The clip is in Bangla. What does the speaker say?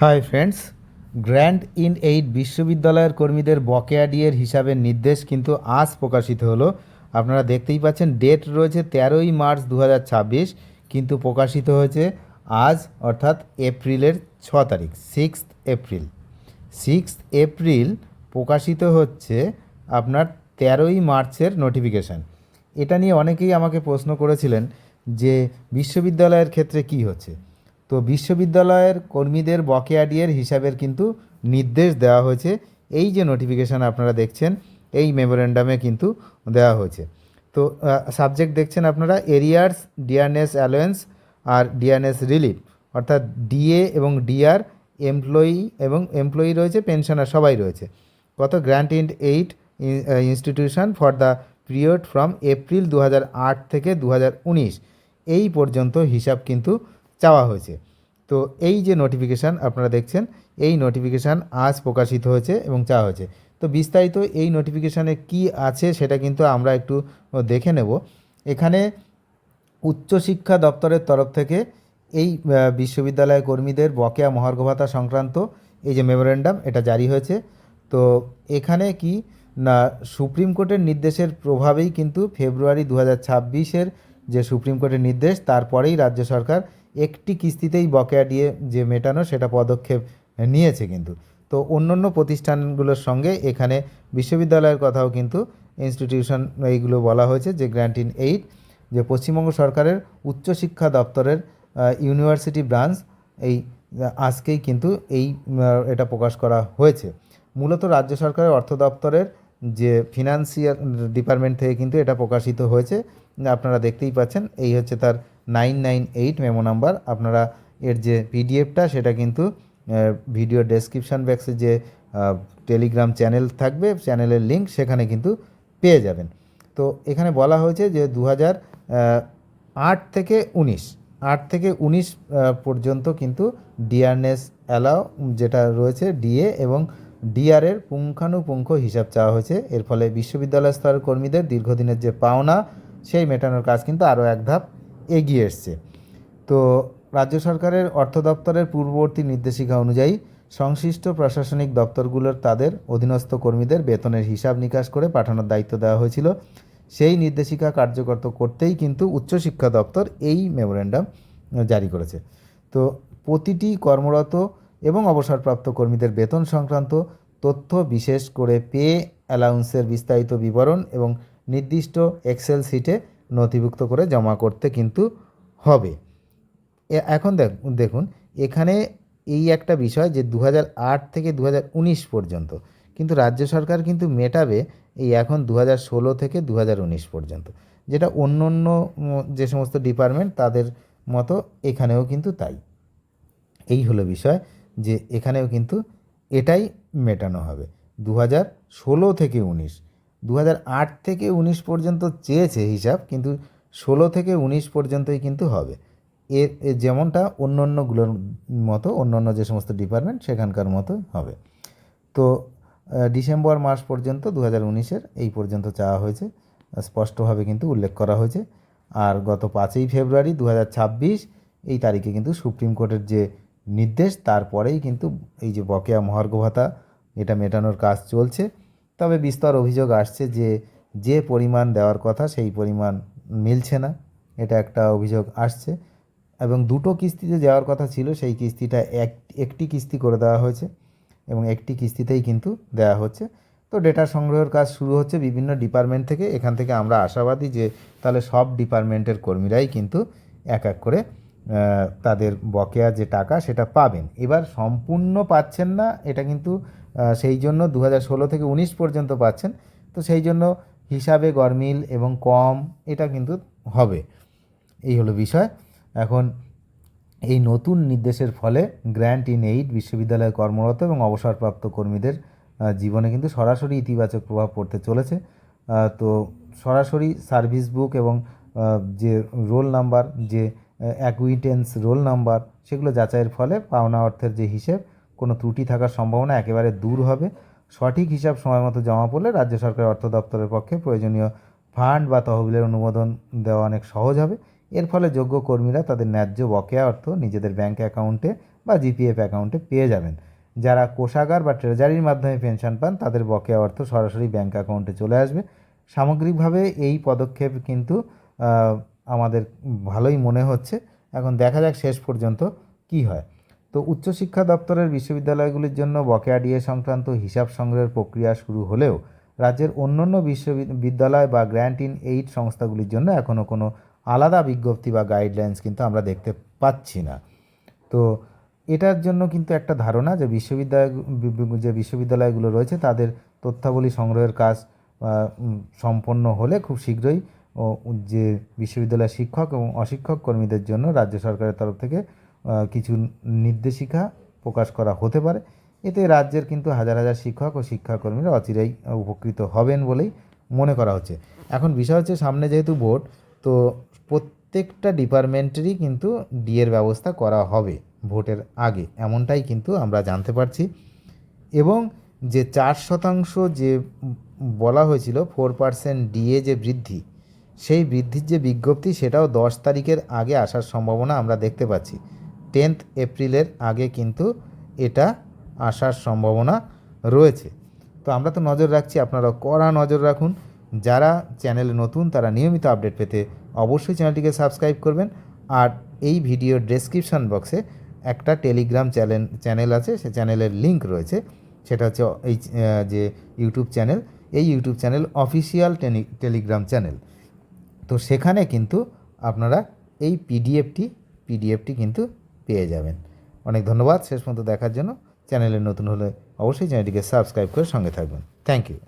Hi friends, grant in aid বিশ্ববিদ্যালয়ের কর্মীদের বকেয়া ডিএর হিসাবের নির্দেশ কিন্তু আজ প্রকাশিত হলো। আপনারা দেখতেই পাচ্ছেন, ডেট রয়েছে 13ই মার্চ 2026, কিন্তু প্রকাশিত হয়েছে আজ, অর্থাৎ এপ্রিলের 6 তারিখ, 6 এপ্রিল। 6 এপ্রিল প্রকাশিত হচ্ছে আপনার 13ই মার্চের নোটিফিকেশান। এটা নিয়ে অনেকেই আমাকে প্রশ্ন করেছিলেন যে বিশ্ববিদ্যালয়ের ক্ষেত্রে কি হচ্ছে। তো বিশ্ববিদ্যালয়ের কর্মীদের বকেয়া ডিএর হিসাবের কিন্তু নির্দেশ দেওয়া হয়েছে। এই যে নোটিফিকেশান আপনারা দেখছেন, এই মেমোরেন্ডামে কিন্তু দেওয়া হয়েছে। তো সাবজেক্ট দেখছেন আপনারা, এরিয়ার্স, ডিয়ারনেস অ্যালোয়েন্স আর ডিয়ারনেস রিলিফ, অর্থাৎ ডিএ এবং ডিআর, এমপ্লয়ি রয়েছে, পেনশনার সবাই রয়েছে। কত? Grant in aid institution for the period from April 2008 থেকে 2019 এই পর্যন্ত হিসাব কিন্তু চাওয়া হয়েছে। তো এই যে নোটিফিকেশান আপনারা দেখছেন, এই নোটিফিকেশান আজ প্রকাশিত হয়েছে এবং চাওয়া হয়েছে। তো বিস্তারিত এই নোটিফিকেশানে কি আছে সেটা কিন্তু আমরা একটু দেখে নেব। এখানে উচ্চশিক্ষা দপ্তরের তরফ থেকে এই বিশ্ববিদ্যালয় কর্মীদের বকেয়া মহার্ঘ ভাতা সংক্রান্ত এই যে মেমোরেন্ডাম, এটা জারি হয়েছে। তো এখানে কি না, সুপ্রিম কোর্টের নির্দেশের প্রভাবেই কিন্তু ফেব্রুয়ারি 2026-এর যে সুপ্রিম কোর্টের নির্দেশ, তারপরেই রাজ্য সরকার একটি কিস্তিতেই বকেয়া দিয়ে যে মেটানো সেটা পদক্ষেপ নিয়েছে কিন্তু। তো অন্যান্য প্রতিষ্ঠানগুলোর সঙ্গে এখানে বিশ্ববিদ্যালয়ের কথাও কিন্তু ইনস্টিটিউশন এইগুলো বলা হয়েছে, যে গ্র্যান্ট ইন এইড, যে পশ্চিমবঙ্গ সরকারের উচ্চশিক্ষা দপ্তরের ইউনিভার্সিটি ব্রাঞ্চ এই আজকেই কিন্তু এটা প্রকাশ করা হয়েছে। মূলত রাজ্য সরকারের অর্থ দপ্তরের যে ফিনান্সিয়াল ডিপার্টমেন্ট থেকে কিন্তু এটা প্রকাশিত হয়েছে। আপনারা দেখতেই পাচ্ছেন, এই হচ্ছে তার 998 মেমো নাম্বার। আপনারা এর যে পিডিএফটা সেটা কিন্তু ভিডিও ডেসক্রিপশান বক্সে যে টেলিগ্রাম চ্যানেল থাকবে, চ্যানেলের লিঙ্ক সেখানে কিন্তু পেয়ে যাবেন। তো এখানে বলা হয়েছে যে 2008 থেকে 19 পর্যন্ত কিন্তু ডিআরনেস অ্যালাও যেটা রয়েছে, ডিএ এবং ডিআরের পুঙ্খানুপুঙ্খ হিসাব চাওয়া হয়েছে। এর ফলে বিশ্ববিদ্যালয় স্তরের কর্মীদের দীর্ঘদিনের যে পাওনা, সেই মেটানোর কাজ কিন্তু আরও এক ধাপ এগিয়ে এসছে। তো রাজ্য সরকারের অর্থ দপ্তরের পূর্ববর্তী নির্দেশিকা অনুযায়ী সংশ্লিষ্ট প্রশাসনিক দপ্তরগুলোর তাদের অধীনস্থ কর্মীদের বেতনের হিসাব নিকাশ করে পাঠানোর দায়িত্ব দেওয়া হয়েছিল। সেই নির্দেশিকা কার্যকর করতেই কিন্তু উচ্চশিক্ষা দপ্তর এই মেমোরেন্ডাম জারি করেছে। তো প্রতিটি কর্মরত এবং অবসরপ্রাপ্ত কর্মীদের বেতন সংক্রান্ত তথ্য, বিশেষ করে পে অ্যালাউন্সের বিস্তারিত বিবরণ এবং নির্দিষ্ট এক্সেল শিটে নথিভুক্ত করে জমা করতে কিন্তু হবে। এখন দেখুন এখানে এই একটা বিষয় যে 2008 থেকে 2019 পর্যন্ত, কিন্তু রাজ্য সরকার কিন্তু মেটাবে এই এখন 2016 থেকে 2019 পর্যন্ত, যেটা অন্য অন্য যে সমস্ত ডিপার্টমেন্ট তাদের মতো এখানেও কিন্তু তাই। এই হলো বিষয়, যে এখানেও কিন্তু এটাই মেটানো হবে 2016 থেকে 19। 2008 থেকে 19 পর্যন্ত চেয়েছে হিসাব, কিন্তু 16 থেকে 19 পর্যন্তই কিন্তু হবে। যেমনটা অন্য অন্যগুলোর মতো, অন্য অন্য যে সমস্ত ডিপার্টমেন্ট সেখানকার মতো হবে। তো ডিসেম্বর মাস পর্যন্ত 2019-এর এই পর্যন্ত চাওয়া হয়েছে, স্পষ্টভাবে কিন্তু উল্লেখ করা হয়েছে। আর গত 5ই ফেব্রুয়ারি 2026 এই তারিখে কিন্তু সুপ্রিম কোর্টের যে নির্দেশ, তারপরেই কিন্তু এই যে বকেয়া মহার্ঘ ভাতা এটা মেটানোর কাজ চলছে। তবে বিস্তর অভিযোগ আসছে যে যে পরিমাণ দেওয়ার কথা সেই পরিমাণ মিলছে না, এটা একটা অভিযোগ আসছে। এবং দুটো কিস্তিতে যাওয়ার কথা ছিল, সেই কিস্তিটা একটি কিস্তি করে দেওয়া হয়েছে এবং একটি কিস্তিতেই কিন্তু দেওয়া হচ্ছে। তো ডেটা সংগ্রহের কাজ শুরু হচ্ছে বিভিন্ন ডিপার্টমেন্ট থেকে। এখান থেকে আমরা আশাবাদী যে তাহলে সব ডিপার্টমেন্টের কর্মীরাই কিন্তু এক এক করে তাদের বকেয়া যে টাকা সেটা পাবেন। এবার সম্পূর্ণ পাচ্ছেন না, এটা কিন্তু সেই জন্য 2016 থেকে 19 পর্যন্ত পাচ্ছেন। তো সেই জন্য হিসাবে গরমিল এবং কম এটা কিন্তু হবে। এই হলো বিষয়। এখন এই নতুন নির্দেশের ফলে গ্র্যান্ট ইন এইড বিশ্ববিদ্যালয়ে কর্মরত এবং অবসরপ্রাপ্ত কর্মীদের জীবনে কিন্তু সরাসরি ইতিবাচক প্রভাব পড়তে চলেছে। তো সরাসরি সার্ভিস বুক এবং যে রোল নাম্বার, যে অ্যাকুইটেন্স রোল নাম্বার, সেগুলো যাচাইয়ের ফলে পাওনা অর্থের যে হিসেব, কোনো ত্রুটি থাকার সম্ভাবনা একেবারে দূর হবে। সঠিক হিসাব সময় মতো জমা পড়লে রাজ্য সরকারের অর্থ দপ্তরের পক্ষে প্রয়োজনীয় ফান্ড বা তহবিলের অনুমোদন দেওয়া অনেক সহজ হবে। এর ফলে যোগ্য কর্মীরা তাদের ন্যায্য বকেয়া অর্থ নিজেদের ব্যাঙ্ক অ্যাকাউন্টে বা জিপিএফ অ্যাকাউন্টে পেয়ে যাবেন। যারা কোষাগার বা ট্রেজারির মাধ্যমে পেনশন পান তাদের বকেয়া অর্থ সরাসরি ব্যাঙ্ক অ্যাকাউন্টে চলে আসবে। সামগ্রিকভাবে এই পদক্ষেপ কিন্তু আমাদের ভালোই মনে হচ্ছে। এখন দেখা যাক শেষ পর্যন্ত কি হয়। তো উচ্চশিক্ষা দপ্তরের বিশ্ববিদ্যালয়গুলির জন্য বকেয়া ডিএ সংক্রান্ত হিসাব সংগ্রহের প্রক্রিয়া শুরু হলেও রাজ্যের অন্যান্য বিশ্ববিদ্যালয় বা গ্র্যান্ট ইন এইড সংস্থাগুলির জন্য এখনও কোনো আলাদা বিজ্ঞপ্তি বা গাইডলাইন্স কিন্তু আমরা দেখতে পাচ্ছি না। তো এটার জন্য কিন্তু একটা ধারণা যে বিশ্ববিদ্যালয়গুলো রয়েছে তাদের তথ্যাবলী সংগ্রহের কাজ সম্পন্ন হলে খুব শীঘ্রই যে বিশ্ববিদ্যালয়ের শিক্ষক এবং অশিক্ষক কর্মীদের জন্য রাজ্য সরকারের তরফ থেকে কিছু নির্দেশিকা প্রকাশ করা হতে পারে। এতে রাজ্যের কিন্তু হাজার হাজার শিক্ষক ও শিক্ষাকর্মীরা অচিরেই উপকৃত হবেন বলেই মনে করা হচ্ছে। এখন বিষয় হচ্ছে সামনে যেহেতু ভোট, তো প্রত্যেকটা ডিপার্টমেন্টেরই কিন্তু ডিএর ব্যবস্থা করা হবে ভোটের আগে, এমনটাই কিন্তু আমরা জানতে পারছি। এবং যে 4% যে বলা হয়েছিল 4% ডিএ যে বৃদ্ধি, সেই বৃদ্ধির যে বিজ্ঞপ্তি সেটাও 10 তারিখের আগে আসার সম্ভাবনা আমরা দেখতে পাচ্ছি। 10 এপ্রিলের আগে কিন্তু এটা আসার সম্ভাবনা রয়েছে। তো আমরা তো নজর রাখছি, আপনারা কড়া নজর রাখুন। যারা চ্যানেলে নতুন তারা নিয়মিত আপডেট পেতে অবশ্যই চ্যানেলটিকে সাবস্ক্রাইব করবেন। আর এই ভিডিওর ডেসক্রিপশন বক্সে একটা টেলিগ্রাম চ্যানেল আছে, সে চ্যানেলের লিঙ্ক রয়েছে। সেটা হচ্ছে এই যে ইউটিউব চ্যানেল, এই YouTube channel official Telegram channel. তো সেখানে কিন্তু আপনারা এই পিডিএফটি কিন্তু পেয়ে যাবেন। অনেক ধন্যবাদ শেষ পর্যন্ত দেখার জন্য। চ্যানেলে নতুন হলে অবশ্যই চ্যানেলটিকে সাবস্ক্রাইব করে সঙ্গে থাকবেন। Thank you.